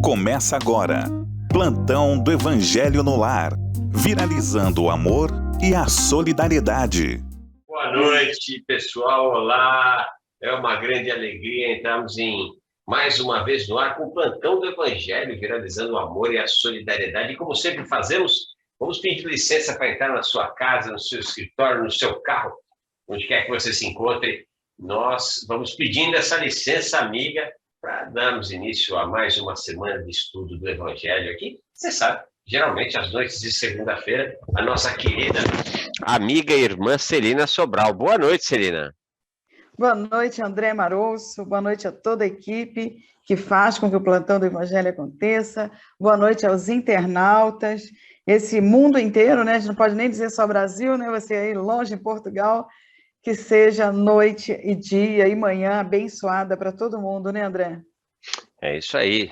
Começa agora. Plantão do Evangelho no Lar. Viralizando o amor e a solidariedade. Boa noite, pessoal. Olá. É uma grande alegria entrarmos mais uma vez no ar com o Plantão do Evangelho, viralizando o amor e a solidariedade. E como sempre fazemos, vamos pedir licença para entrar na sua casa, no seu escritório, no seu carro, onde quer que você se encontre. Nós vamos pedindo essa licença amiga para darmos início a mais uma semana de estudo do Evangelho aqui. Você sabe, geralmente às noites de segunda-feira, a nossa querida amiga e irmã Celina Sobral. Boa noite, Celina. Boa noite, André Marouço. Boa noite a toda a equipe que faz com que o Plantão do Evangelho aconteça. Boa noite aos internautas. Esse mundo inteiro, né? A gente não pode nem dizer só Brasil, né? Você aí longe em Portugal. Que seja noite e dia e manhã abençoada para todo mundo, né, André? É isso aí.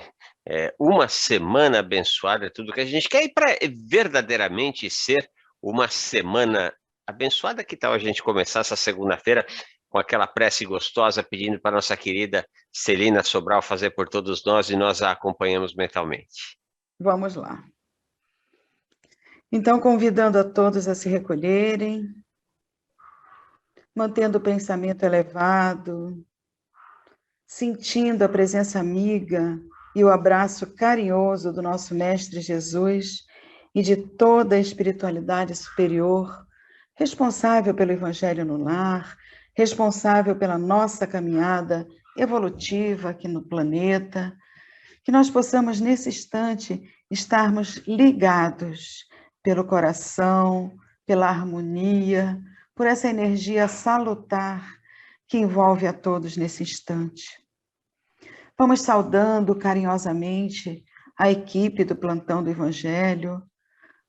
Uma semana abençoada é tudo que a gente quer. E para verdadeiramente ser uma semana abençoada, que tal a gente começar essa segunda-feira com aquela prece gostosa, pedindo para nossa querida Celina Sobral fazer por todos nós, e nós a acompanhamos mentalmente. Vamos lá. Então, convidando a todos a se recolherem, mantendo o pensamento elevado, sentindo a presença amiga e o abraço carinhoso do nosso Mestre Jesus e de toda a espiritualidade superior, responsável pelo Evangelho no lar, responsável pela nossa caminhada evolutiva aqui no planeta, que nós possamos, nesse instante, estarmos ligados pelo coração, pela harmonia, por essa energia salutar que envolve a todos nesse instante. Vamos saudando carinhosamente a equipe do Plantão do Evangelho,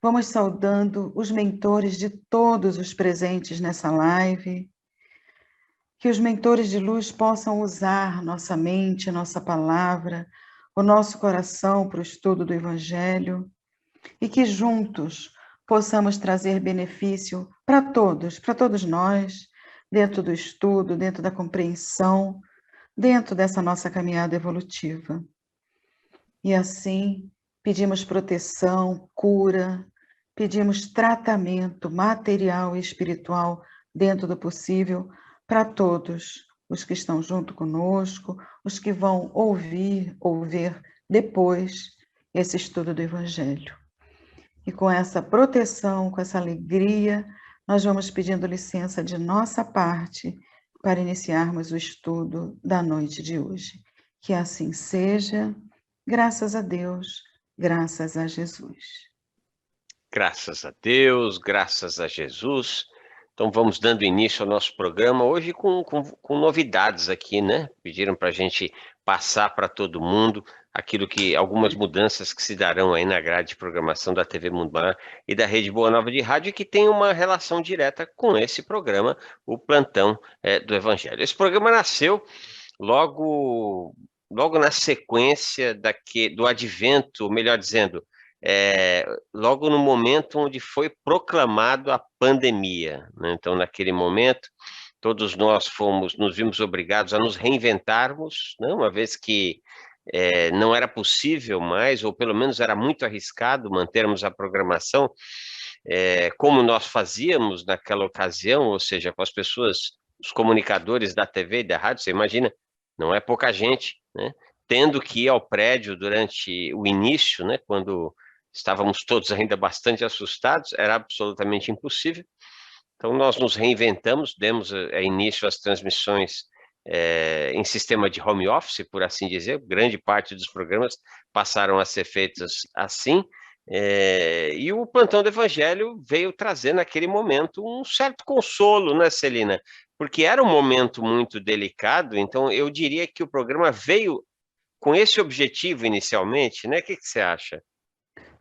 vamos saudando os mentores de todos os presentes nessa live, que os mentores de luz possam usar nossa mente, nossa palavra, o nosso coração para o estudo do Evangelho, e que juntos possamos trazer benefício para todos nós, dentro do estudo, dentro da compreensão, dentro dessa nossa caminhada evolutiva. E assim, pedimos proteção, cura, pedimos tratamento material e espiritual dentro do possível para todos os que estão junto conosco, os que vão ouvir ou ver depois esse estudo do Evangelho. E com essa proteção, com essa alegria, nós vamos pedindo licença de nossa parte para iniciarmos o estudo da noite de hoje. Que assim seja, graças a Deus, graças a Jesus. Graças a Deus, graças a Jesus. Então vamos dando início ao nosso programa, hoje com novidades aqui, né? Pediram para a gente passar para todo mundo algumas mudanças que se darão aí na grade de programação da TV Mundo Maior e da Rede Boa Nova de Rádio, que tem uma relação direta com esse programa, o Plantão do Evangelho. Esse programa nasceu logo na sequência do advento, melhor dizendo, logo no momento onde foi proclamado a pandemia, né? Então, naquele momento, todos nós nos vimos obrigados a nos reinventarmos, né? Uma vez que não era possível mais, ou pelo menos era muito arriscado mantermos a programação como nós fazíamos naquela ocasião, ou seja, com as pessoas, os comunicadores da TV e da rádio. Você imagina, não é pouca gente, né? Tendo que ir ao prédio durante o início, né? Quando estávamos todos ainda bastante assustados, era absolutamente impossível. Então, nós nos reinventamos, demos início às transmissões em sistema de home office, por assim dizer. Grande parte dos programas passaram a ser feitos assim, e o Plantão do Evangelho veio trazer naquele momento um certo consolo, né, Celina? Porque era um momento muito delicado, então eu diria que o programa veio com esse objetivo inicialmente, né? O que você acha?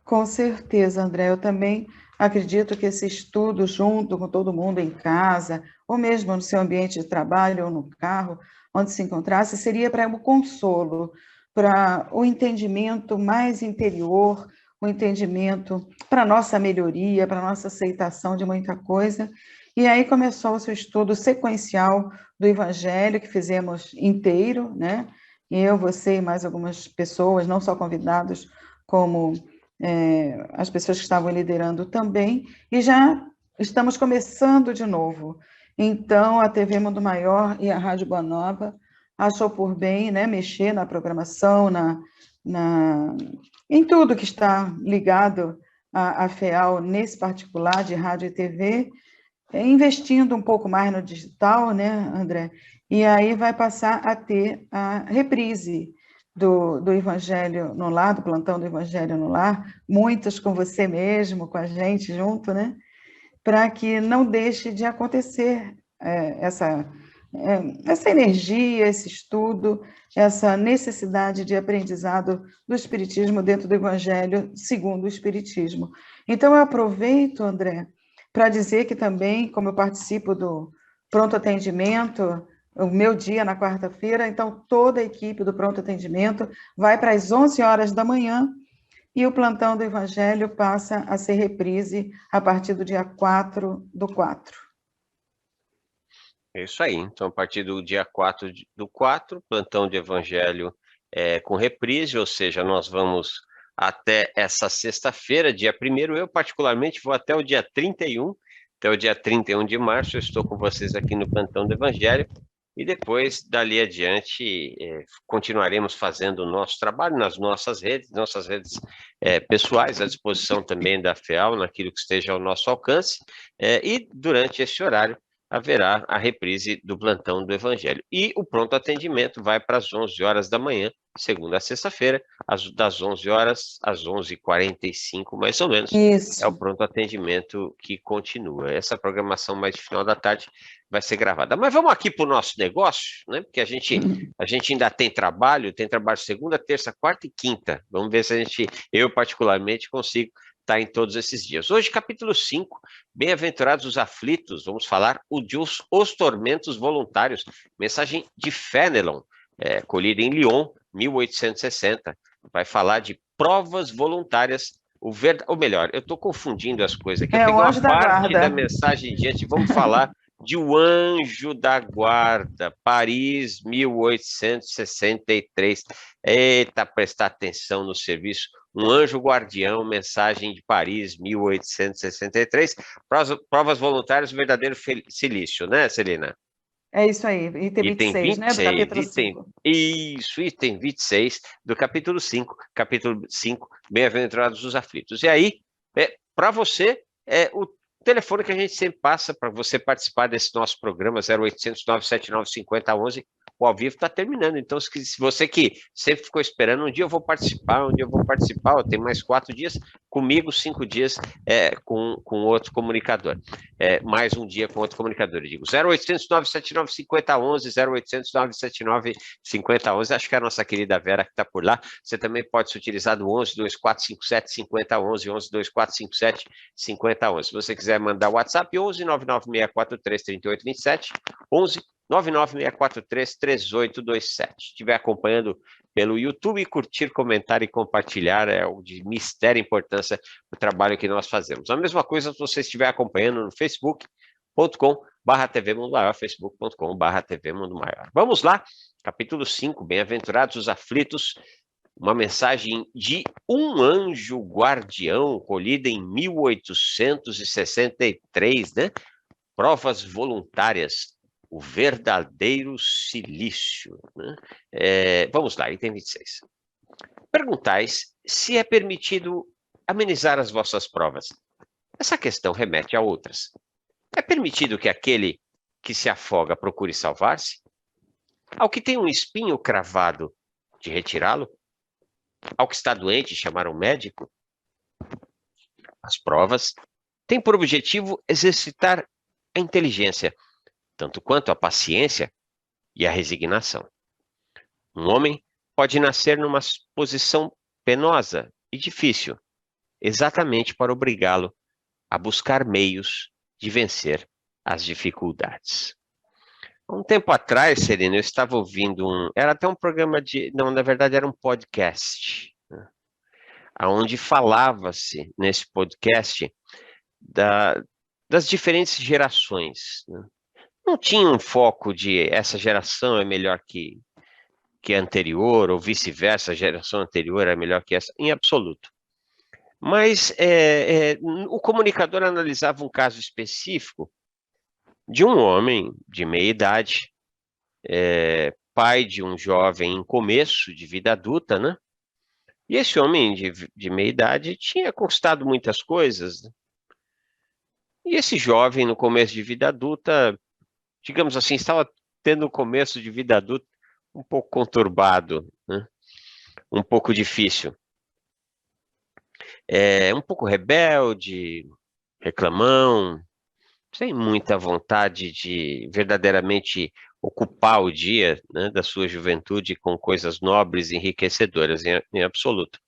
Com certeza, André. Eu também acredito que esse estudo junto com todo mundo em casa, ou mesmo no seu ambiente de trabalho ou no carro, onde se encontrasse, seria para um consolo, para o entendimento mais interior, o entendimento para a nossa melhoria, para a nossa aceitação de muita coisa. E aí começou o seu estudo sequencial do Evangelho, que fizemos inteiro, né? eu, você e mais algumas pessoas, não só convidados, como as pessoas que estavam liderando também, e já estamos começando de novo. Então, a TV Mundo Maior e a Rádio Boa Nova achou por bem, né, mexer na programação, em tudo que está ligado à FEAL, nesse particular de rádio e TV, investindo um pouco mais no digital, né, André? E aí vai passar a ter a reprise do Evangelho no Lar, do plantão do Evangelho no Lar, muitas com você mesmo, com a gente junto, né? Para que não deixe de acontecer essa energia, esse estudo, essa necessidade de aprendizado do Espiritismo dentro do Evangelho segundo o Espiritismo. Então, eu aproveito, André, para dizer que também, como eu participo do pronto atendimento, o meu dia na quarta-feira, então toda a equipe do pronto atendimento vai para as 11 horas da manhã e o plantão do Evangelho passa a ser reprise a partir do dia 4/4. É isso aí. Então, a partir do dia 4/4, plantão de Evangelho com reprise, ou seja, nós vamos até essa sexta-feira, dia 1º. Eu, particularmente, vou até o dia 31. Até o dia 31 de março, eu estou com vocês aqui no plantão do Evangelho. E depois, dali adiante, continuaremos fazendo o nosso trabalho nas nossas redes pessoais, à disposição também da FEAL, naquilo que esteja ao nosso alcance. E durante esse horário, haverá a reprise do plantão do Evangelho. E o pronto atendimento vai para as 11 horas da manhã, segunda a sexta-feira, das 11 horas às 11h45, mais ou menos. Isso. É o pronto atendimento que continua. Essa programação mais de final da tarde vai ser gravada. Mas vamos aqui para o nosso negócio, né? Porque a gente ainda tem trabalho segunda, terça, quarta e quinta. Vamos ver se eu particularmente consigo estar em todos esses dias. Hoje, capítulo 5, Bem-aventurados os aflitos, vamos falar os tormentos voluntários, mensagem de Fénelon, colhida em Lyon, 1860, vai falar de provas voluntárias, ou melhor, eu estou confundindo as coisas aqui, eu peguei uma parte da mensagem diante, vamos falar de O Anjo da Guarda, Paris, 1863. Eita, prestar atenção no serviço. Um Anjo Guardião, mensagem de Paris, 1863. Provas voluntárias, verdadeiro silício, né, Celina? É isso aí, item 26, né, do capítulo 5. Isso, item 26 do capítulo 5, Bem-aventurados os aflitos. E aí, para você, o telefone que a gente sempre passa para você participar desse nosso programa, 0800 979 5011, o ao vivo está terminando. Então, se você que sempre ficou esperando, um dia eu vou participar, eu tenho mais 4 dias, comigo 5 dias com outro comunicador. Mais um dia com outro comunicador, eu digo 0800 979 5011, 0800 979 5011, acho que é a nossa querida Vera que está por lá. Você também pode se utilizar do 11 2457 5011, 11 2457 5011. Se você quiser mandar o WhatsApp, 11 99643 3827, 11 996433827. Se estiver acompanhando pelo YouTube, curtir, comentar e compartilhar é o de mistério importância do trabalho que nós fazemos. A mesma coisa se você estiver acompanhando no facebook.com/TV Mundo Maior, facebook.com/TV Mundo Maior. Vamos lá, capítulo 5, Bem-aventurados os aflitos, uma mensagem de um anjo guardião, colhida em 1863, né? Provas voluntárias, o verdadeiro silício, né? Vamos lá, item 26. Perguntais se é permitido amenizar as vossas provas. Essa questão remete a outras. É permitido que aquele que se afoga procure salvar-se? Ao que tem um espinho cravado, de retirá-lo? Ao que está doente, chamar um médico? As provas têm por objetivo exercitar a inteligência, tanto quanto a paciência e a resignação. Um homem pode nascer numa posição penosa e difícil, exatamente para obrigá-lo a buscar meios de vencer as dificuldades. Um tempo atrás, Celina, eu estava ouvindo era até um programa não, na verdade era um podcast, né, onde falava-se nesse podcast das diferentes gerações, né? Não tinha um foco de essa geração é melhor que que a anterior, ou vice-versa, a geração anterior era melhor que essa, em absoluto. Mas o comunicador analisava um caso específico de um homem de meia idade, pai de um jovem em começo de vida adulta, né? E esse homem de meia idade tinha conquistado muitas coisas, né? E esse jovem, no começo de vida adulta, digamos assim, estava tendo um começo de vida adulta um pouco conturbado, né? Um pouco difícil. Um pouco rebelde, reclamão, sem muita vontade de verdadeiramente ocupar o dia, né, da sua juventude com coisas nobres e enriquecedoras, em absoluto.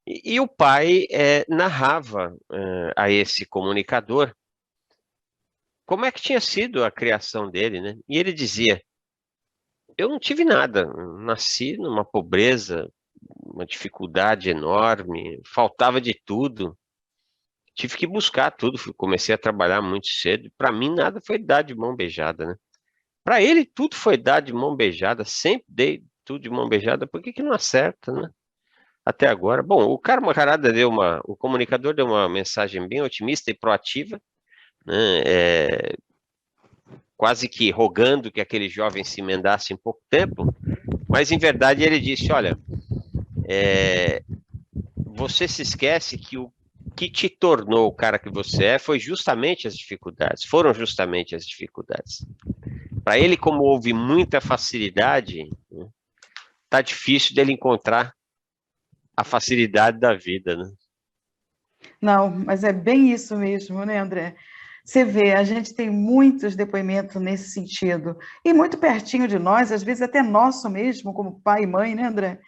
E o pai narrava a esse comunicador como é que tinha sido a criação dele, né? E ele dizia: eu não tive nada, nasci numa pobreza, uma dificuldade enorme, faltava de tudo. Tive que buscar tudo, comecei a trabalhar muito cedo. Para mim, nada foi dado de mão beijada, né? Para ele, tudo foi dado de mão beijada, sempre dei tudo de mão beijada, por que que não acerta, né? Até agora. Bom, o comunicador deu uma mensagem bem otimista e proativa, né? Quase que rogando que aquele jovem se emendasse em pouco tempo, mas em verdade ele disse: olha, você se esquece que o que te tornou o cara que você foram justamente as dificuldades. Para ele, como houve muita facilidade, tá difícil dele encontrar a facilidade da vida, né? Não, mas é bem isso mesmo, né, André? Você vê, a gente tem muitos depoimentos nesse sentido, e muito pertinho de nós, às vezes até nosso mesmo, como pai e mãe, né, André?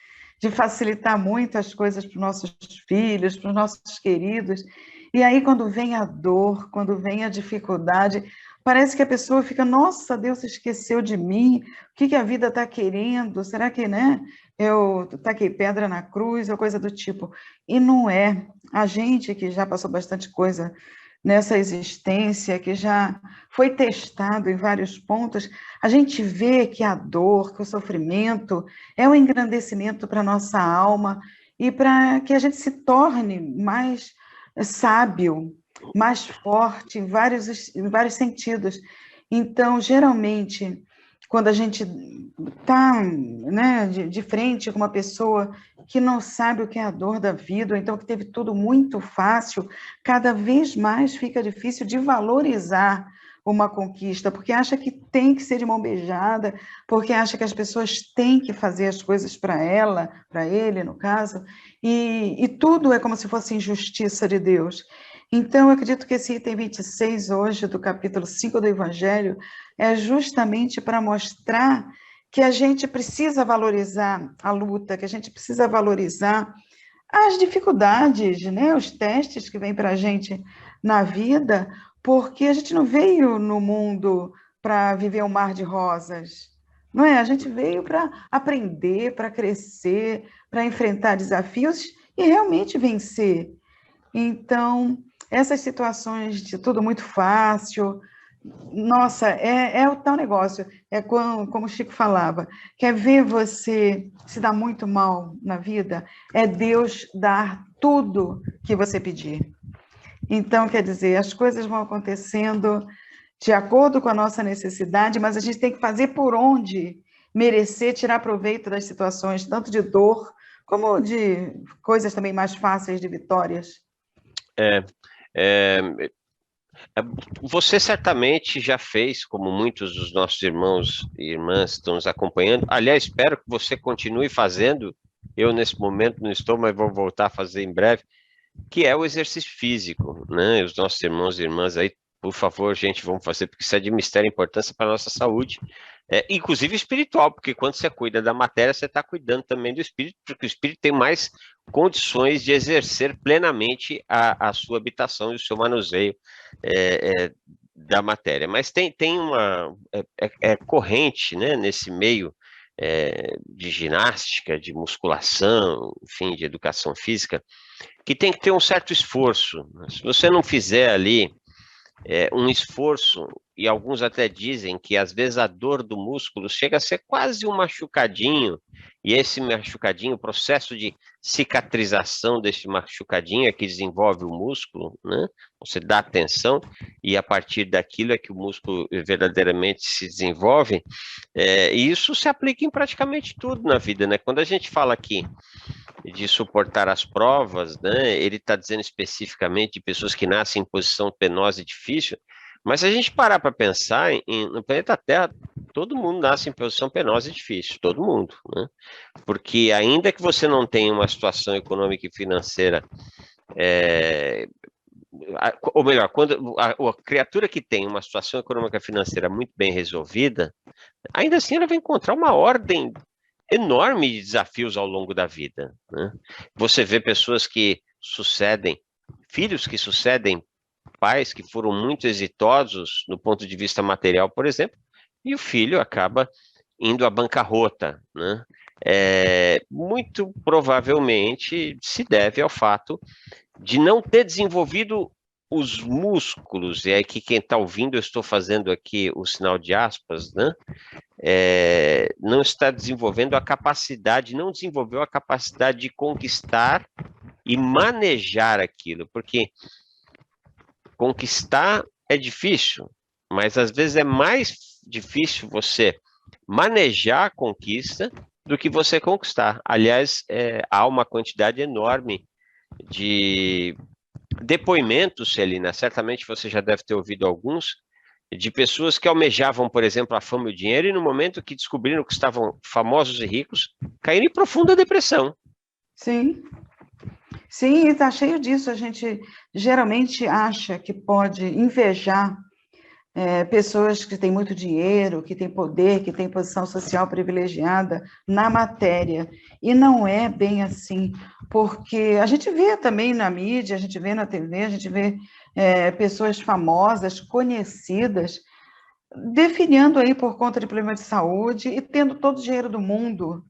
De facilitar muito as coisas para os nossos filhos, para os nossos queridos. E aí, quando vem a dor, quando vem a dificuldade, parece que a pessoa fica: nossa, Deus esqueceu de mim, o que que a vida está querendo? Será que, né, eu taquei pedra na cruz, ou coisa do tipo? E não é. A gente que já passou bastante coisa nessa existência, que já foi testado em vários pontos, a gente vê que a dor, que o sofrimento é um engrandecimento para a nossa alma e para que a gente se torne mais sábio, mais forte em vários sentidos. Então, geralmente, quando a gente está, né, de frente com uma pessoa que não sabe o que é a dor da vida, ou então que teve tudo muito fácil, cada vez mais fica difícil de valorizar uma conquista, porque acha que tem que ser de mão beijada, porque acha que as pessoas têm que fazer as coisas para ela, para ele, no caso, e tudo é como se fosse injustiça de Deus. Então, eu acredito que esse item 26 hoje, do capítulo 5 do Evangelho, é justamente para mostrar que a gente precisa valorizar a luta, que a gente precisa valorizar as dificuldades, né, os testes que vêm para a gente na vida, porque a gente não veio no mundo para viver um mar de rosas, não é? A gente veio para aprender, para crescer, para enfrentar desafios e realmente vencer. Então, essas situações de tudo muito fácil, nossa, é o tal negócio, como o Chico falava, quer ver você se dar muito mal na vida? É Deus dar tudo que você pedir. Então, quer dizer, as coisas vão acontecendo de acordo com a nossa necessidade, mas a gente tem que fazer por onde merecer tirar proveito das situações, tanto de dor, como de coisas também mais fáceis, de vitórias. Você certamente já fez, como muitos dos nossos irmãos e irmãs estão nos acompanhando. Aliás, espero que você continue fazendo. Eu, nesse momento, não estou, mas vou voltar a fazer em breve, que é o exercício físico, né? Os nossos irmãos e irmãs aí, por favor, gente, vamos fazer, porque isso é de mistério importância para a nossa saúde, inclusive espiritual, porque quando você cuida da matéria, você está cuidando também do espírito, porque o espírito tem mais condições de exercer plenamente a sua habitação e o seu manuseio da matéria. Mas tem uma corrente, né, nesse meio de ginástica, de musculação, enfim, de educação física, que tem que ter um certo esforço. Se você não fizer ali um esforço, e alguns até dizem que às vezes a dor do músculo chega a ser quase um machucadinho, e esse machucadinho, o processo de cicatrização desse machucadinho é que desenvolve o músculo, né? Você dá atenção e a partir daquilo é que o músculo verdadeiramente se desenvolve, e isso se aplica em praticamente tudo na vida, né? Quando a gente fala aqui de suportar as provas, né? Ele está dizendo especificamente de pessoas que nascem em posição penosa e difícil, mas se a gente parar para pensar, no planeta Terra, todo mundo nasce em posição penosa e difícil, todo mundo, né? Porque ainda que você não tenha uma situação econômica e financeira, ou melhor, quando a criatura que tem uma situação econômica e financeira muito bem resolvida, ainda assim ela vai encontrar uma ordem enorme de desafios ao longo da vida, né? Você vê pessoas que sucedem, filhos que sucedem pais que foram muito exitosos no ponto de vista material, por exemplo, e o filho acaba indo à bancarrota, né? Muito provavelmente se deve ao fato de não ter desenvolvido os músculos, e aí que quem está ouvindo, eu estou fazendo aqui o sinal de aspas, né? Não está desenvolvendo a capacidade, não desenvolveu a capacidade de conquistar e manejar aquilo, porque conquistar é difícil, mas às vezes é mais difícil você manejar a conquista do que você conquistar. Aliás, há uma quantidade enorme de depoimentos, Celina, certamente você já deve ter ouvido alguns, de pessoas que almejavam, por exemplo, a fama e o dinheiro, e no momento que descobriram que estavam famosos e ricos, caíram em profunda depressão. Sim, sim, está cheio disso. A gente geralmente acha que pode invejar pessoas que têm muito dinheiro, que têm poder, que têm posição social privilegiada na matéria. E não é bem assim, porque a gente vê também na mídia, a gente vê na TV, a gente vê pessoas famosas, conhecidas, definhando aí por conta de problemas de saúde e tendo todo o dinheiro do mundo,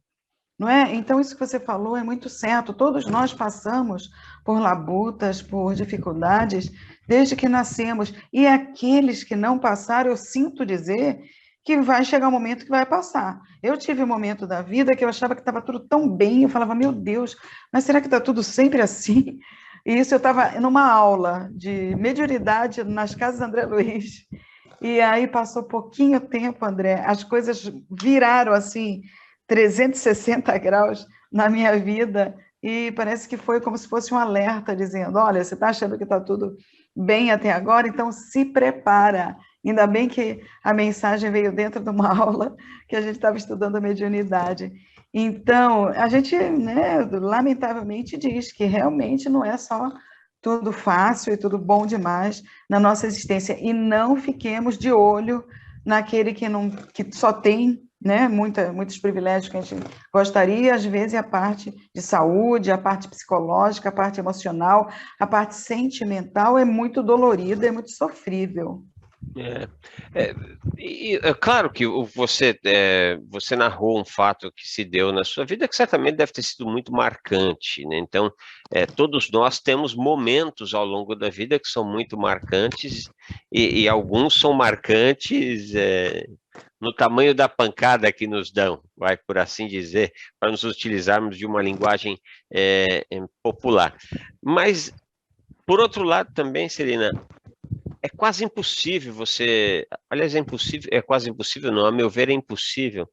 não é? Então, isso que você falou é muito certo. Todos nós passamos por labutas, por dificuldades, desde que nascemos. E aqueles que não passaram, eu sinto dizer que vai chegar um momento que vai passar. Eu tive um momento da vida que eu achava que estava tudo tão bem, eu falava, meu Deus, mas será que está tudo sempre assim? E isso eu estava numa aula de mediunidade nas casas André Luiz. E aí passou pouquinho tempo, André, as coisas viraram assim, 360 graus na minha vida, e parece que foi como se fosse um alerta, dizendo, olha, você está achando que está tudo bem até agora, então se prepara. Ainda bem que a mensagem veio dentro de uma aula que a gente estava estudando a mediunidade. Então, a gente, né, lamentavelmente diz que realmente não é só tudo fácil e tudo bom demais na nossa existência, e não fiquemos de olho naquele que só tem, né, muitos privilégios que a gente gostaria, às vezes a parte de saúde, a parte psicológica, a parte emocional, a parte sentimental é muito dolorida, é muito sofrível. É claro que você narrou um fato que se deu na sua vida que certamente deve ter sido muito marcante, né? Então, todos nós temos momentos ao longo da vida que são muito marcantes e alguns são marcantes no tamanho da pancada que nos dão, vai por assim dizer, para nos utilizarmos de uma linguagem popular. Mas, por outro lado também, Celina, é quase impossível aliás, é quase impossível, não, a meu ver é impossível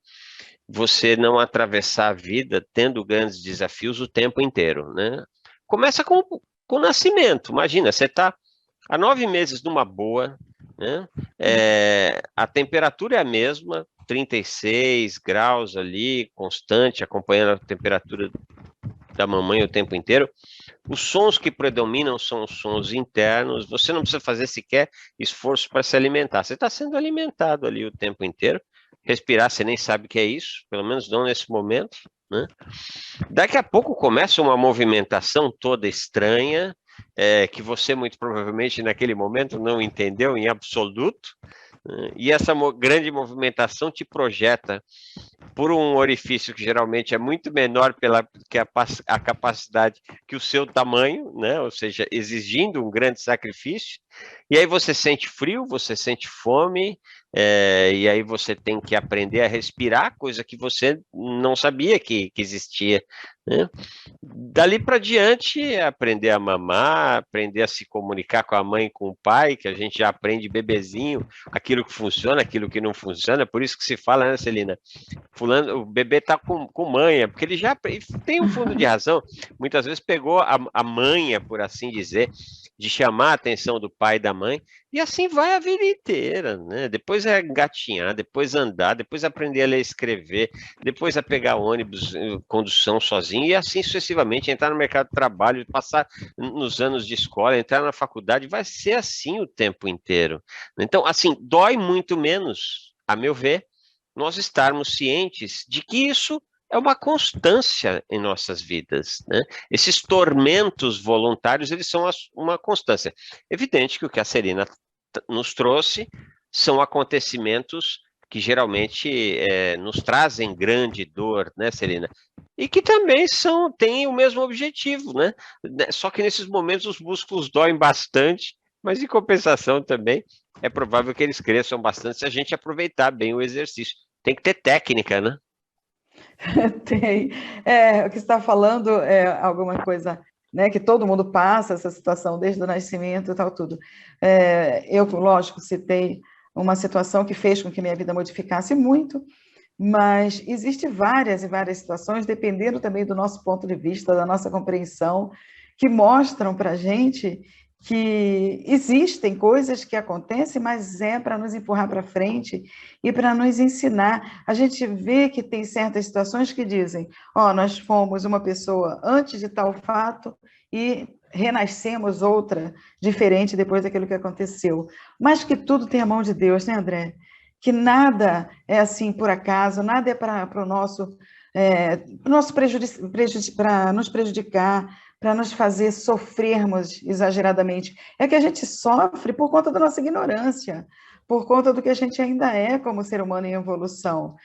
você não atravessar a vida tendo grandes desafios o tempo inteiro, né? Começa com o nascimento, imagina, você está há 9 meses numa boa, né? A temperatura é a mesma, 36 graus ali, constante, acompanhando a temperatura da mamãe o tempo inteiro. Os sons que predominam são os sons internos, você não precisa fazer sequer esforço para se alimentar, você está sendo alimentado ali o tempo inteiro. Respirar, você nem sabe o que é isso, pelo menos não nesse momento, né? Daqui a pouco começa uma movimentação toda estranha, que você muito provavelmente naquele momento não entendeu em absoluto, né? E essa grande movimentação te projeta por um orifício que geralmente é muito menor que a capacidade que o seu tamanho, né? Ou seja, exigindo um grande sacrifício, e aí você sente frio, você sente fome, e aí você tem que aprender a respirar, coisa que você não sabia que existia, né? Dali para diante, aprender a mamar, aprender a se comunicar com a mãe e com o pai, que a gente já aprende bebezinho, aquilo que funciona, aquilo que não funciona, por isso que se fala, né, Celina? Fulano, o bebê tá com manha, porque ele já tem um fundo de razão. Muitas vezes pegou a manha, por assim dizer, de chamar a atenção do pai e da mãe, e assim vai a vida inteira, né? Depois é engatinhar, depois andar, depois aprender a ler e escrever, depois a pegar ônibus, condução sozinho, e assim sucessivamente, entrar no mercado de trabalho, passar nos anos de escola, entrar na faculdade, vai ser assim o tempo inteiro. Então, assim, dói muito menos, a meu ver, nós estarmos cientes de que isso é uma constância em nossas vidas, né? Esses tormentos voluntários, eles são uma constância. Evidente que o que a Celina nos trouxe são acontecimentos que geralmente nos trazem grande dor, né, Celina? E que também têm o mesmo objetivo, né? Só que nesses momentos os músculos doem bastante, mas em compensação também é provável que eles cresçam bastante se a gente aproveitar bem o exercício. Tem que ter técnica, né? Tem. O que você está falando é alguma coisa, né, que todo mundo passa, essa situação desde o nascimento e tal, tudo. Eu, lógico, citei uma situação que fez com que minha vida modificasse muito, mas existem várias e várias situações, dependendo também do nosso ponto de vista, da nossa compreensão, que mostram para a gente que existem coisas que acontecem, mas é para nos empurrar para frente e para nos ensinar. A gente vê que tem certas situações que dizem, nós fomos uma pessoa antes de tal fato e renascemos outra diferente depois daquilo que aconteceu. Mas que tudo tem a mão de Deus, né, André? Que nada é assim por acaso, nada é para o nosso para nos prejudicar, para nos fazer sofrermos exageradamente. É que a gente sofre por conta da nossa ignorância, por conta do que a gente ainda é como ser humano em evolução.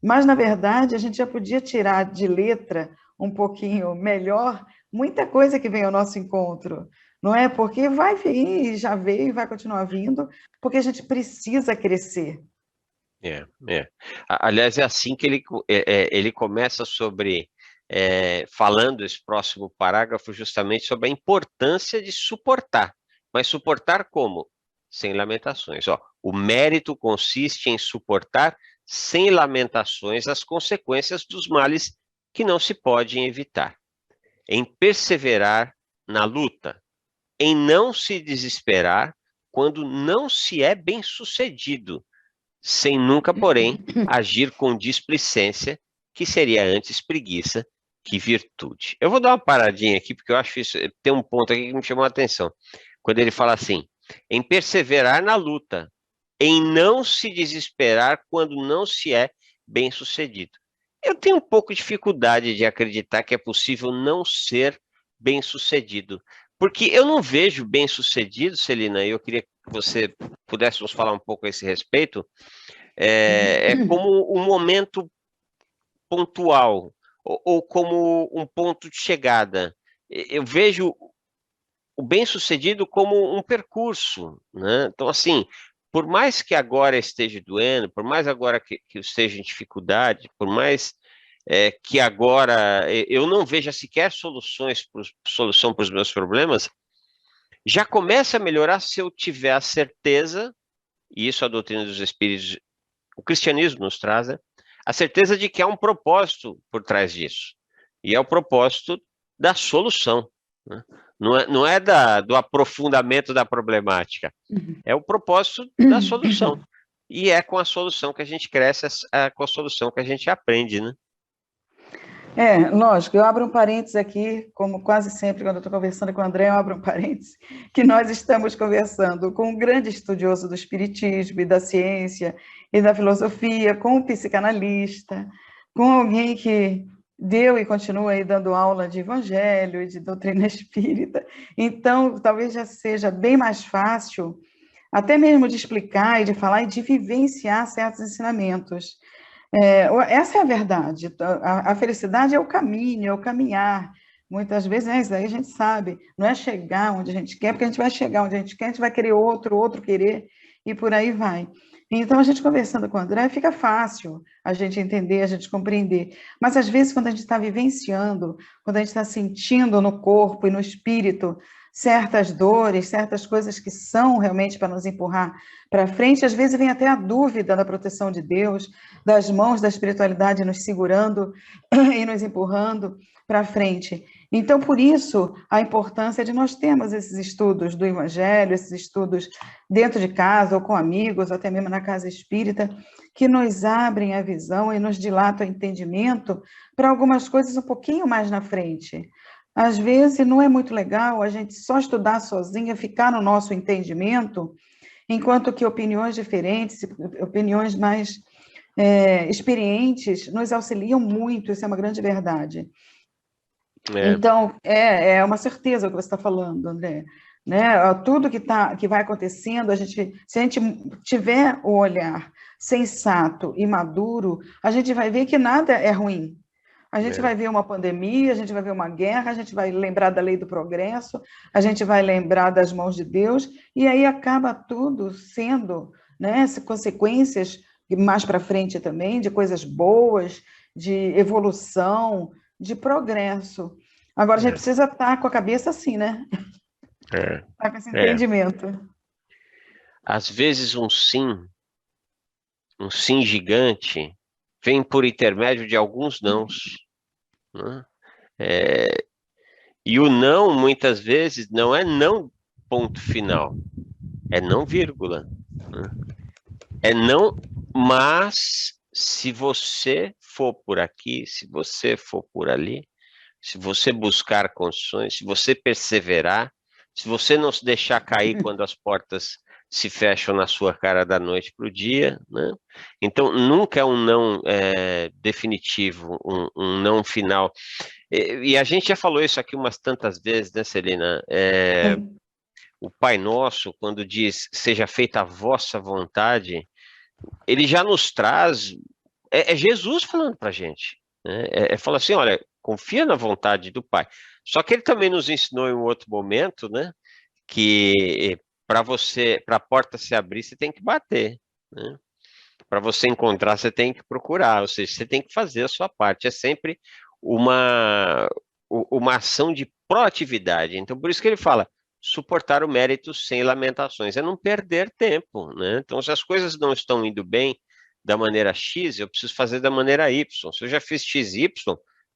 Mas, na verdade, a gente já podia tirar de letra um pouquinho melhor muita coisa que vem ao nosso encontro, não é? Porque vai vir, já veio e vai continuar vindo, porque a gente precisa crescer. Aliás, é assim que ele começa falando esse próximo parágrafo justamente sobre a importância de suportar. Mas suportar como? Sem lamentações. O mérito consiste em suportar sem lamentações as consequências dos males que não se podem evitar, em perseverar na luta, em não se desesperar quando não se é bem-sucedido, sem nunca, porém, agir com displicência, que seria antes preguiça que virtude. Eu vou dar uma paradinha aqui, porque eu acho isso, tem um ponto aqui que me chamou a atenção. Quando ele fala assim, em perseverar na luta, em não se desesperar quando não se é bem-sucedido. Eu tenho um pouco de dificuldade de acreditar que é possível não ser bem-sucedido, porque eu não vejo bem-sucedido, Celina, e eu queria que você pudesse nos falar um pouco a esse respeito, como um momento pontual, ou como um ponto de chegada. Eu vejo o bem-sucedido como um percurso, né? Então, assim, por mais que agora esteja doendo, por mais agora que eu esteja em dificuldade, por mais que agora eu não veja sequer solução para os meus problemas, já começa a melhorar se eu tiver a certeza, e isso a doutrina dos Espíritos, o cristianismo nos traz, né? A certeza de que há um propósito por trás disso. E é o propósito da solução, né? Não é do aprofundamento da problemática, é o propósito da solução. E é com a solução que a gente cresce, é com a solução que a gente aprende, né? Lógico, eu abro um parênteses aqui, como quase sempre quando eu estou conversando com o André, eu abro um parênteses, que nós estamos conversando com um grande estudioso do espiritismo e da ciência e da filosofia, com um psicanalista, com alguém que deu e continua aí dando aula de evangelho e de doutrina espírita. Então, talvez já seja bem mais fácil até mesmo de explicar e de falar e de vivenciar certos ensinamentos. Essa é a verdade. A felicidade é o caminho, é o caminhar. Muitas vezes, isso aí a gente sabe, não é chegar onde a gente quer, porque a gente vai chegar onde a gente quer, a gente vai querer outro querer, e por aí vai. Então, a gente conversando com o André, fica fácil a gente entender, a gente compreender. Mas, às vezes, quando a gente está vivenciando, quando a gente está sentindo no corpo e no espírito certas dores, certas coisas que são realmente para nos empurrar para frente, às vezes vem até a dúvida da proteção de Deus, das mãos da espiritualidade nos segurando e nos empurrando para frente. Então, por isso, a importância de nós termos esses estudos do Evangelho, esses estudos dentro de casa, ou com amigos, ou até mesmo na casa espírita, que nos abrem a visão e nos dilatam o entendimento para algumas coisas um pouquinho mais na frente. Às vezes, não é muito legal a gente só estudar sozinha, ficar no nosso entendimento, enquanto que opiniões diferentes, opiniões mais experientes, nos auxiliam muito, isso é uma grande verdade. Então, é uma certeza o que você está falando, André. Né? Tudo que vai acontecendo, se a gente tiver o olhar sensato e maduro, a gente vai ver que nada é ruim. A gente vai ver uma pandemia, a gente vai ver uma guerra, a gente vai lembrar da lei do progresso, a gente vai lembrar das mãos de Deus, e aí acaba tudo sendo, né, consequências mais para frente também, de coisas boas, de evolução, de progresso. Agora a gente precisa estar com a cabeça assim, né? Estar com esse entendimento. Às vezes um sim gigante, vem por intermédio de alguns nãos. Né? E o não, muitas vezes, não é não ponto final, é não vírgula. Né? É não, mas se você for por aqui, se você for por ali, se você buscar condições, se você perseverar, se você não se deixar cair quando as portas se fecham na sua cara da noite para o dia, né? Então, nunca é um não definitivo, um não final. E a gente já falou isso aqui umas tantas vezes, né, Celina? O Pai Nosso, quando diz, seja feita a vossa vontade, ele já nos traz, é Jesus falando para a gente, né? Fala assim, olha, confia na vontade do Pai. Só que ele também nos ensinou em um outro momento, né, que para a porta se abrir, você tem que bater, né? Para você encontrar, você tem que procurar, ou seja, você tem que fazer a sua parte. É sempre uma ação de proatividade. Então, por isso que ele fala, suportar o mérito sem lamentações, é não perder tempo, né? Então, se as coisas não estão indo bem da maneira X, eu preciso fazer da maneira Y. Se eu já fiz XY,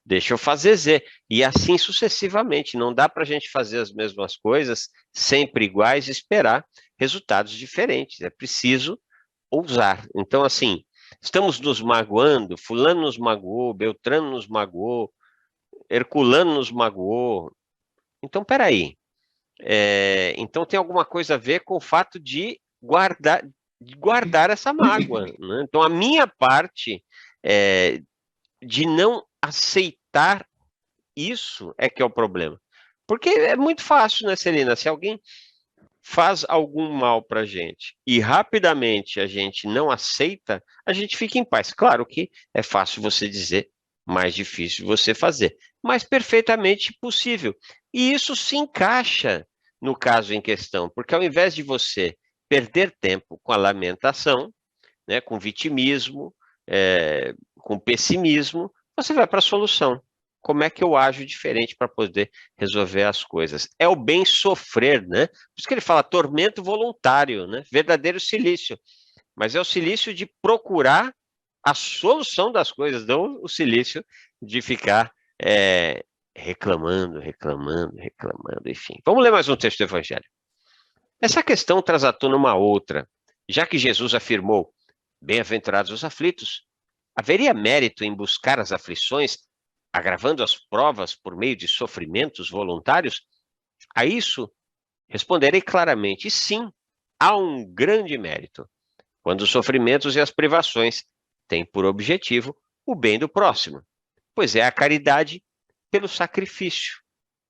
deixa eu fazer Z. E assim sucessivamente. Não dá para a gente fazer as mesmas coisas, sempre iguais, e esperar resultados diferentes. É preciso ousar. Então, assim, estamos nos magoando, fulano nos magoou, Beltrano nos magoou, Herculano nos magoou. Então, peraí. Então tem alguma coisa a ver com o fato de guardar essa mágoa, né? Então, a minha parte de não aceitar isso é que é o problema. Porque é muito fácil, né, Celina? Se alguém faz algum mal para a gente e rapidamente a gente não aceita, a gente fica em paz. Claro que é fácil você dizer, mais difícil você fazer, mas perfeitamente possível. E isso se encaixa no caso em questão, porque ao invés de você perder tempo com a lamentação, né, com vitimismo, com pessimismo, você vai para a solução. Como é que eu ajo diferente para poder resolver as coisas? É o bem sofrer, né? Por isso que ele fala tormento voluntário, né? Verdadeiro silício. Mas é o silício de procurar a solução das coisas, não o silício de ficar reclamando, enfim. Vamos ler mais um texto do Evangelho. Essa questão traz à tona uma outra. Já que Jesus afirmou, bem-aventurados os aflitos, haveria mérito em buscar as aflições, agravando as provas por meio de sofrimentos voluntários? A isso responderei claramente, sim, há um grande mérito, quando os sofrimentos e as privações têm por objetivo o bem do próximo, pois é a caridade pelo sacrifício,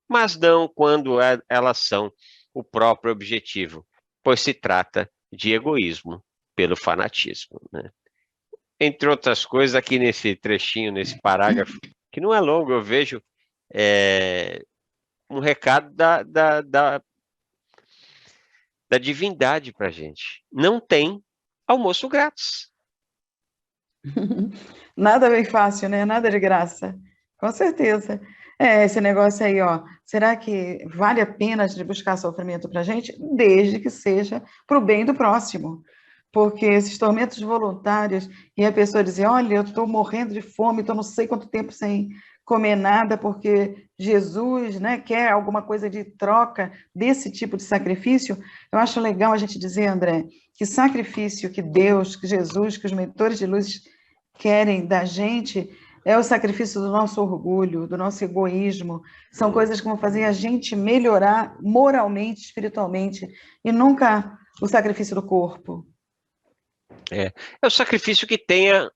mas não quando elas são o próprio objetivo, pois se trata de egoísmo pelo fanatismo, né? Entre outras coisas, aqui nesse trechinho, nesse parágrafo, que não é longo, eu vejo um recado da divindade para a gente. Não tem almoço grátis. Nada bem fácil, né? Nada de graça. Com certeza. Esse negócio aí, ó. Será que vale a pena a gente buscar sofrimento para a gente? Desde que seja para o bem do próximo. Porque esses tormentos voluntários e a pessoa dizer, olha, eu estou morrendo de fome, estou não sei quanto tempo sem comer nada, porque Jesus, né, quer alguma coisa de troca desse tipo de sacrifício. Eu acho legal a gente dizer, André, que sacrifício que Deus, que Jesus, que os mentores de luz querem da gente é o sacrifício do nosso orgulho, do nosso egoísmo. São coisas que vão fazer a gente melhorar moralmente, espiritualmente, e nunca o sacrifício do corpo. É o sacrifício que tenha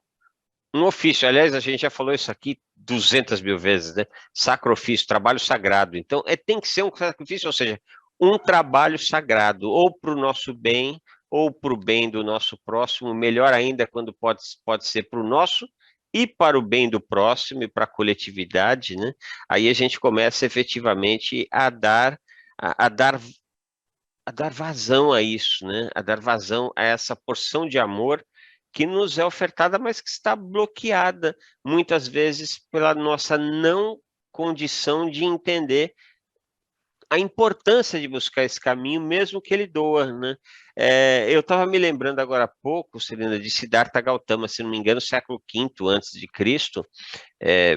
um ofício. Aliás, a gente já falou isso aqui 200 mil vezes, né? Sacrifício, trabalho sagrado. Então, tem que ser um sacrifício, ou seja, um trabalho sagrado, ou para o nosso bem, ou para o bem do nosso próximo, melhor ainda quando pode ser para o nosso e para o bem do próximo e para a coletividade, né? Aí a gente começa efetivamente a dar vazão a isso, né? A dar vazão a essa porção de amor que nos é ofertada, mas que está bloqueada muitas vezes pela nossa não condição de entender a importância de buscar esse caminho, mesmo que ele doa, né? Eu estava me lembrando agora há pouco, Celina, de Siddhartha Gautama, se não me engano, século V antes de Cristo.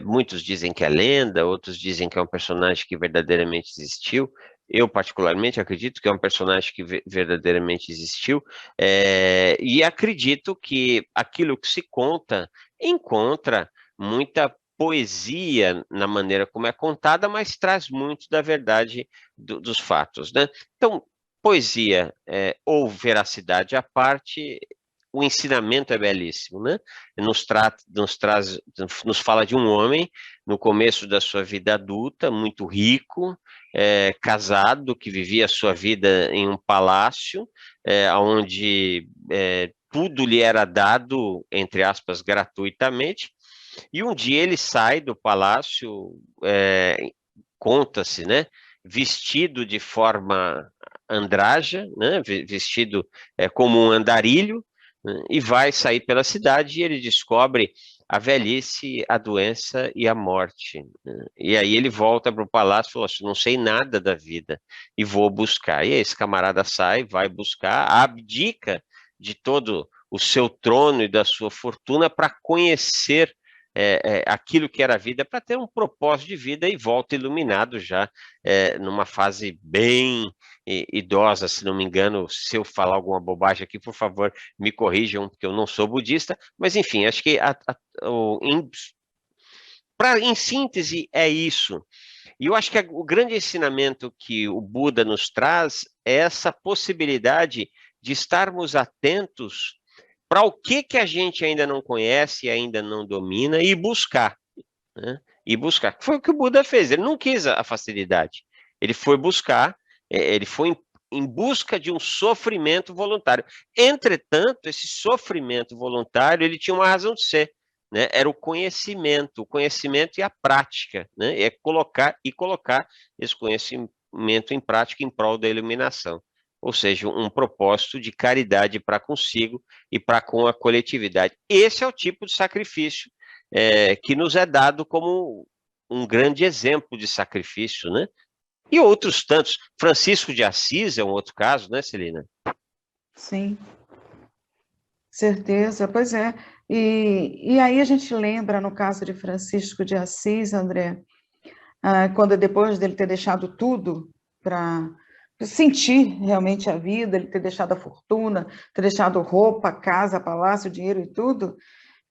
Muitos dizem que é lenda, outros dizem que é um personagem que verdadeiramente existiu. Eu, particularmente, acredito que é um personagem que verdadeiramente existiu, e acredito que aquilo que se conta encontra muita poesia na maneira como é contada, mas traz muito da verdade dos fatos, né? Então, poesia ou veracidade à parte, o ensinamento é belíssimo, né? Nos fala de um homem no começo da sua vida adulta, muito rico, casado, que vivia a sua vida em um palácio, onde tudo lhe era dado, entre aspas, gratuitamente, e um dia ele sai do palácio, conta-se, né? Vestido de forma andraja, né? Vestido como um andarilho, né? E vai sair pela cidade e ele descobre a velhice, a doença e a morte, né? E aí ele volta para o palácio e fala assim, não sei nada da vida e vou buscar. E aí esse camarada sai, vai buscar, abdica de todo o seu trono e da sua fortuna para conhecer aquilo que era a vida, para ter um propósito de vida e volta iluminado já numa fase bem idosa, se não me engano. Se eu falar alguma bobagem aqui, por favor, me corrijam, porque eu não sou budista, mas enfim, acho que em síntese é isso. E eu acho que o grande ensinamento que o Buda nos traz é essa possibilidade de estarmos atentos para o que a gente ainda não conhece, ainda não domina, e buscar, né? E buscar. Foi o que o Buda fez, ele não quis a facilidade, ele foi buscar, ele foi em busca de um sofrimento voluntário. Entretanto, esse sofrimento voluntário, ele tinha uma razão de ser, né? Era o conhecimento e a prática, né? Colocar esse conhecimento em prática em prol da iluminação. Ou seja, um propósito de caridade para consigo e para com a coletividade. Esse é o tipo de sacrifício que nos é dado como um grande exemplo de sacrifício, né? E outros tantos. Francisco de Assis é um outro caso, né, Celina? Sim, certeza, pois é. E aí a gente lembra, no caso de Francisco de Assis, André, quando depois dele ter deixado tudo para sentir realmente a vida, ele ter deixado a fortuna, ter deixado roupa, casa, palácio, dinheiro e tudo,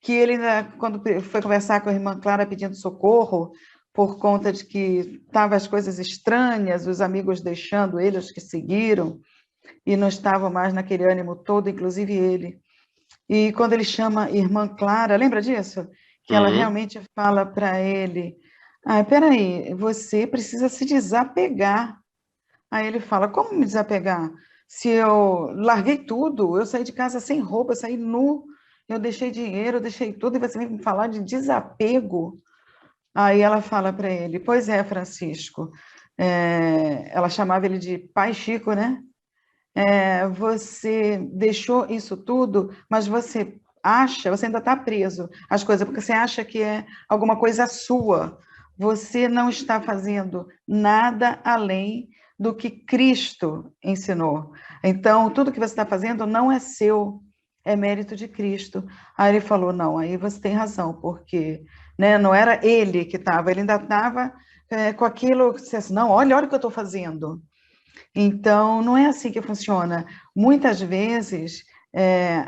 que ele, quando foi conversar com a irmã Clara pedindo socorro, por conta de que estavam as coisas estranhas, os amigos deixando ele, os que seguiram, e não estavam mais naquele ânimo todo, inclusive ele. E quando ele chama a irmã Clara, lembra disso? Que ela realmente fala para ele, peraí, você precisa se desapegar. Aí ele fala, como me desapegar? Se eu larguei tudo, eu saí de casa sem roupa, eu saí nu, eu deixei dinheiro, eu deixei tudo, e você vem me falar de desapego? Aí ela fala para ele, pois é, Francisco, ela chamava ele de Pai Chico, né? Você deixou isso tudo, mas você ainda está preso às coisas, porque você acha que é alguma coisa sua. Você não está fazendo nada além do que Cristo ensinou. Então, tudo que você está fazendo não é seu, é mérito de Cristo. Aí ele falou, não, aí você tem razão, porque, né, não era ele que estava, ele ainda estava com aquilo que você disse, não, olha o que eu estou fazendo. Então, não é assim que funciona. Muitas vezes,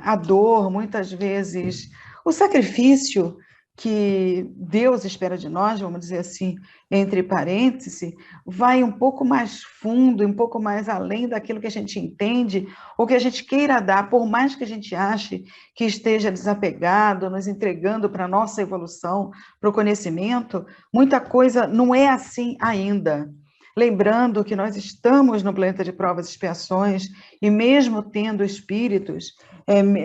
a dor, muitas vezes, o sacrifício que Deus espera de nós, vamos dizer assim, entre parênteses, vai um pouco mais fundo, um pouco mais além daquilo que a gente entende, ou que a gente queira dar, por mais que a gente ache que esteja desapegado, nos entregando para a nossa evolução, para o conhecimento, muita coisa não é assim ainda. Lembrando que nós estamos no planeta de provas e expiações, e mesmo tendo espíritos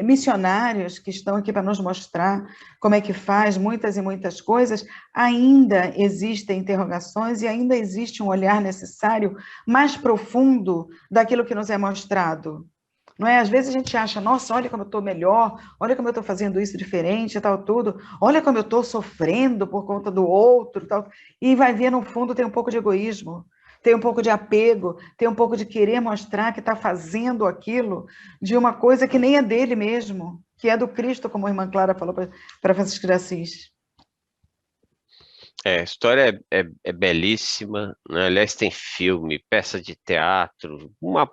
missionários que estão aqui para nos mostrar como é que faz muitas e muitas coisas, ainda existem interrogações e ainda existe um olhar necessário mais profundo daquilo que nos é mostrado. Não é? Às vezes a gente acha, nossa, olha como eu estou melhor, olha como eu estou fazendo isso diferente, tal, tudo, olha como eu estou sofrendo por conta do outro, tal, e vai ver, no fundo, tem um pouco de egoísmo, tem um pouco de apego, tem um pouco de querer mostrar que está fazendo aquilo de uma coisa que nem é dele mesmo, que é do Cristo, como a irmã Clara falou para Francisco de Assis. A história é belíssima, né? Aliás, tem filme, peça de teatro, uma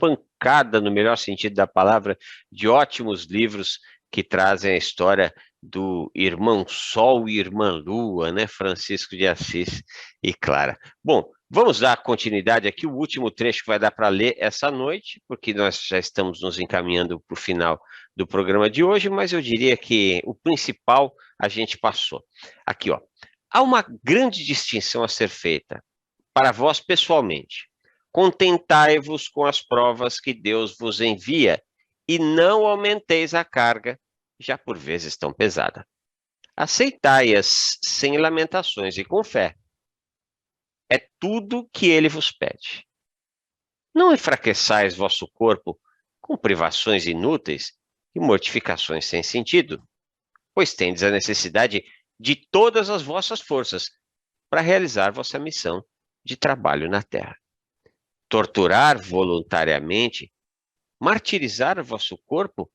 pancada, no melhor sentido da palavra, de ótimos livros que trazem a história do irmão Sol e irmã Lua, né? Francisco de Assis e Clara. Bom, vamos dar continuidade aqui, o último trecho que vai dar para ler essa noite, porque nós já estamos nos encaminhando para o final do programa de hoje, mas eu diria que o principal a gente passou. Aqui, ó. Há uma grande distinção a ser feita para vós pessoalmente. Contentai-vos com as provas que Deus vos envia e não aumenteis a carga, já por vezes tão pesada. Aceitai-as sem lamentações e com fé. É tudo que ele vos pede. Não enfraqueçais vosso corpo com privações inúteis e mortificações sem sentido, pois tendes a necessidade de todas as vossas forças para realizar vossa missão de trabalho na terra. Torturar voluntariamente, martirizar vosso corpo,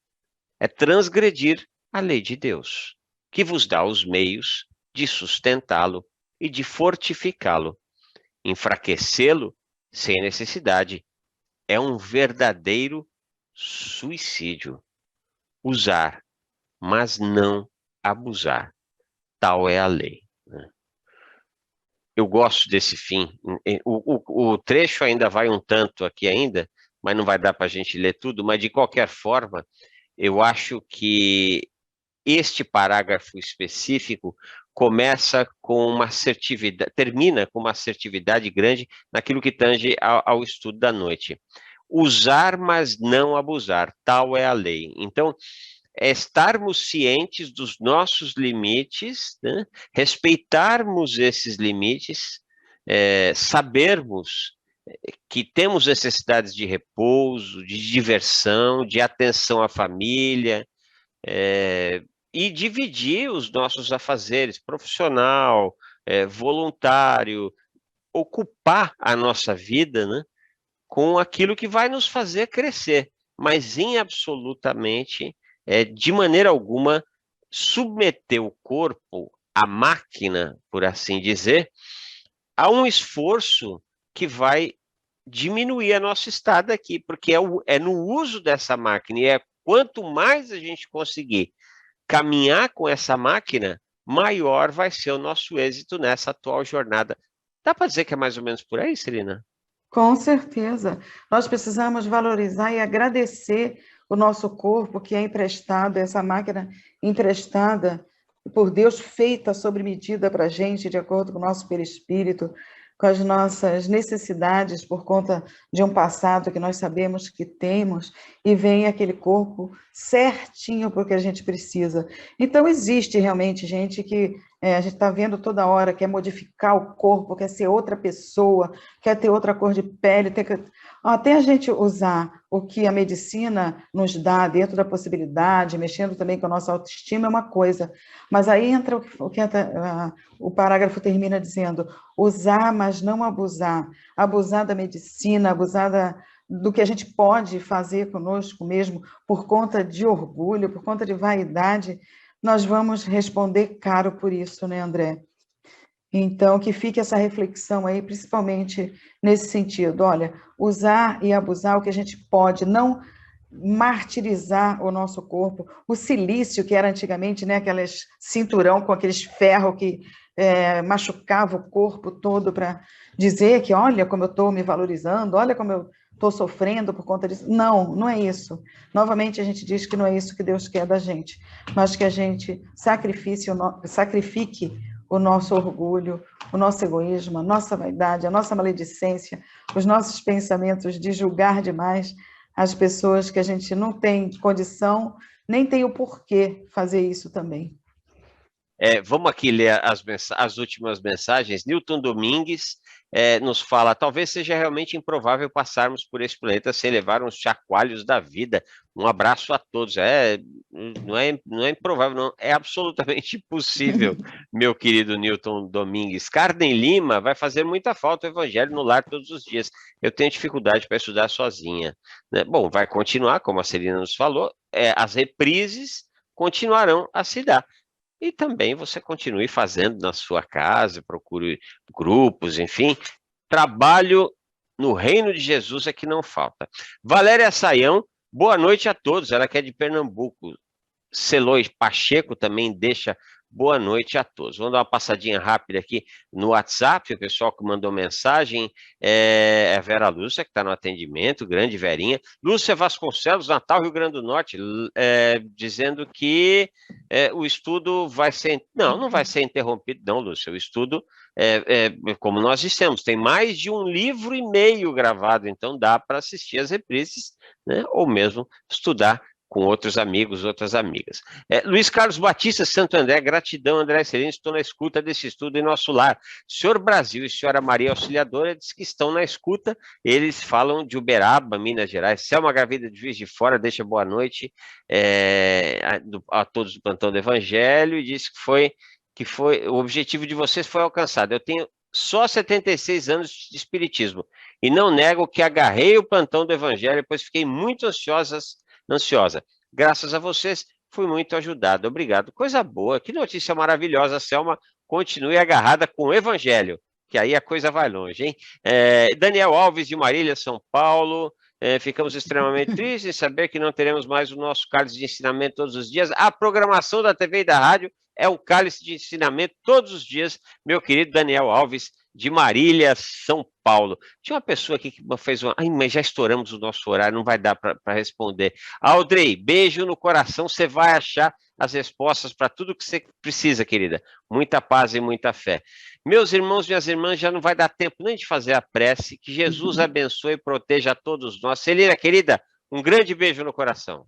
é transgredir a lei de Deus, que vos dá os meios de sustentá-lo e de fortificá-lo. Enfraquecê-lo sem necessidade é um verdadeiro suicídio. Usar, mas não abusar. Tal é a lei. Eu gosto desse fim. O trecho ainda vai um tanto aqui ainda, mas não vai dar para a gente ler tudo, mas de qualquer forma, eu acho que este parágrafo específico começa com uma assertividade, termina com uma assertividade grande naquilo que tange ao estudo da noite. Usar, mas não abusar, tal é a lei. Então, é estarmos cientes dos nossos limites, né? Respeitarmos esses limites, sabermos que temos necessidades de repouso, de diversão, de atenção à família, e dividir os nossos afazeres, profissional, voluntário, ocupar a nossa vida, né, com aquilo que vai nos fazer crescer, mas absolutamente, de maneira alguma, submeter o corpo, a máquina, por assim dizer, a um esforço que vai diminuir a nosso estado aqui, porque é no uso dessa máquina, e quanto mais a gente conseguir caminhar com essa máquina, maior vai ser o nosso êxito nessa atual jornada. Dá para dizer que é mais ou menos por aí, Celina? Com certeza. Nós precisamos valorizar e agradecer o nosso corpo que é emprestado, essa máquina emprestada por Deus, feita sob medida para a gente, de acordo com o nosso perispírito, com as nossas necessidades por conta de um passado que nós sabemos que temos, e vem aquele corpo certinho para o que a gente precisa. Então, existe realmente gente que a gente está vendo toda hora, quer modificar o corpo, quer ser outra pessoa, quer ter outra cor de pele, até a gente usar o que a medicina nos dá dentro da possibilidade, mexendo também com a nossa autoestima, é uma coisa. Mas aí entra o parágrafo termina dizendo: usar, mas não abusar. Abusar da medicina, abusar do que a gente pode fazer conosco mesmo, por conta de orgulho, por conta de vaidade, nós vamos responder caro por isso, né, André? Então, que fique essa reflexão aí, principalmente nesse sentido. Olha, usar e abusar o que a gente pode, não martirizar o nosso corpo. O silício, que era antigamente, né, aqueles cinturão com aqueles ferros que machucava o corpo todo para dizer que, olha como eu estou me valorizando, olha como eu estou sofrendo por conta disso. Não, não é isso. Novamente, a gente diz que não é isso que Deus quer da gente, mas que a gente sacrifique o nosso orgulho, o nosso egoísmo, a nossa vaidade, a nossa maledicência, os nossos pensamentos de julgar demais as pessoas que a gente não tem condição, nem tem o porquê fazer isso também. Vamos aqui ler as últimas mensagens. Newton Domingues nos fala: talvez seja realmente improvável passarmos por esse planeta sem levar uns chacoalhos da vida. Um abraço a todos. Não é improvável, não. É absolutamente possível, meu querido Newton Domingues. Carden Lima: vai fazer muita falta o evangelho no lar todos os dias. Eu tenho dificuldade para estudar sozinha, né? Bom, vai continuar, como a Celina nos falou, as reprises continuarão a se dar. E também você continue fazendo na sua casa, procure grupos, enfim. Trabalho no reino de Jesus é que não falta. Valéria Saião, boa noite a todos. Ela que é de Pernambuco. Celoi Pacheco também deixa boa noite a todos. Vamos dar uma passadinha rápida aqui no WhatsApp. O pessoal que mandou mensagem é a Vera Lúcia, que está no atendimento, grande Verinha. Lúcia Vasconcelos, Natal, Rio Grande do Norte, dizendo que o estudo vai ser... Não vai ser interrompido, não, Lúcia. O estudo, como nós dissemos, tem mais de 1,5 livro gravado, então dá para assistir as reprises, né? Ou mesmo estudar com outros amigos, outras amigas. Luiz Carlos Batista, Santo André, gratidão, André Celina, estou na escuta desse estudo em nosso lar. Senhor Brasil e senhora Maria Auxiliadora diz que estão na escuta, eles falam de Uberaba, Minas Gerais. Selma Gravida de Juiz de Fora deixa boa noite a todos do Plantão do Evangelho e diz que o objetivo de vocês foi alcançado. Eu tenho só 76 anos de espiritismo e não nego que agarrei o Plantão do Evangelho, pois fiquei muito ansiosa. Graças a vocês, fui muito ajudado. Obrigado. Coisa boa. Que notícia maravilhosa, Selma. Continue agarrada com o Evangelho, que aí a coisa vai longe, hein? Daniel Alves, de Marília, São Paulo. Ficamos extremamente tristes em saber que não teremos mais o nosso cálice de ensinamento todos os dias. A programação da TV e da rádio é um cálice de ensinamento todos os dias, meu querido Daniel Alves, de Marília, São Paulo. Tinha uma pessoa aqui que fez uma... mas já estouramos o nosso horário, não vai dar para responder. Audrey, beijo no coração, você vai achar as respostas para tudo que você precisa, querida. Muita paz e muita fé. Meus irmãos, minhas irmãs, já não vai dar tempo nem de fazer a prece. Que Jesus abençoe e proteja a todos nós. Celina, querida, um grande beijo no coração.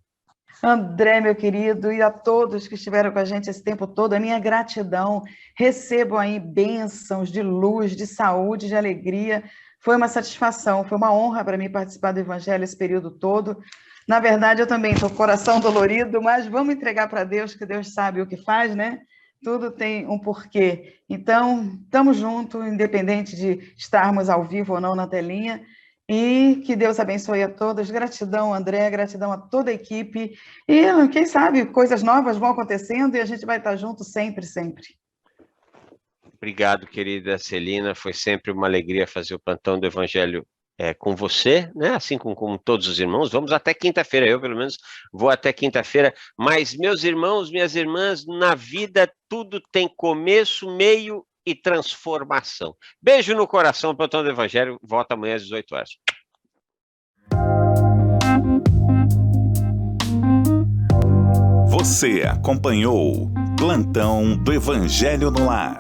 André, meu querido, e a todos que estiveram com a gente esse tempo todo, a minha gratidão. Recebo aí bênçãos de luz, de saúde, de alegria. Foi uma satisfação, foi uma honra para mim participar do Evangelho esse período todo. Na verdade, eu também estou com o coração dolorido, mas vamos entregar para Deus, que Deus sabe o que faz, né? Tudo tem um porquê. Então, estamos juntos, independente de estarmos ao vivo ou não na telinha. E que Deus abençoe a todos. Gratidão, André, gratidão a toda a equipe. E, quem sabe, coisas novas vão acontecendo e a gente vai estar junto sempre, sempre. Obrigado, querida Celina. Foi sempre uma alegria fazer o Plantão do Evangelho com você, né? Assim como todos os irmãos. Vamos até quinta-feira. Eu, pelo menos, vou até quinta-feira. Mas, meus irmãos, minhas irmãs, na vida tudo tem começo, meio e transformação. Beijo no coração, Plantão do Evangelho. Volta amanhã às 18 horas. Você acompanhou Plantão do Evangelho no Lar.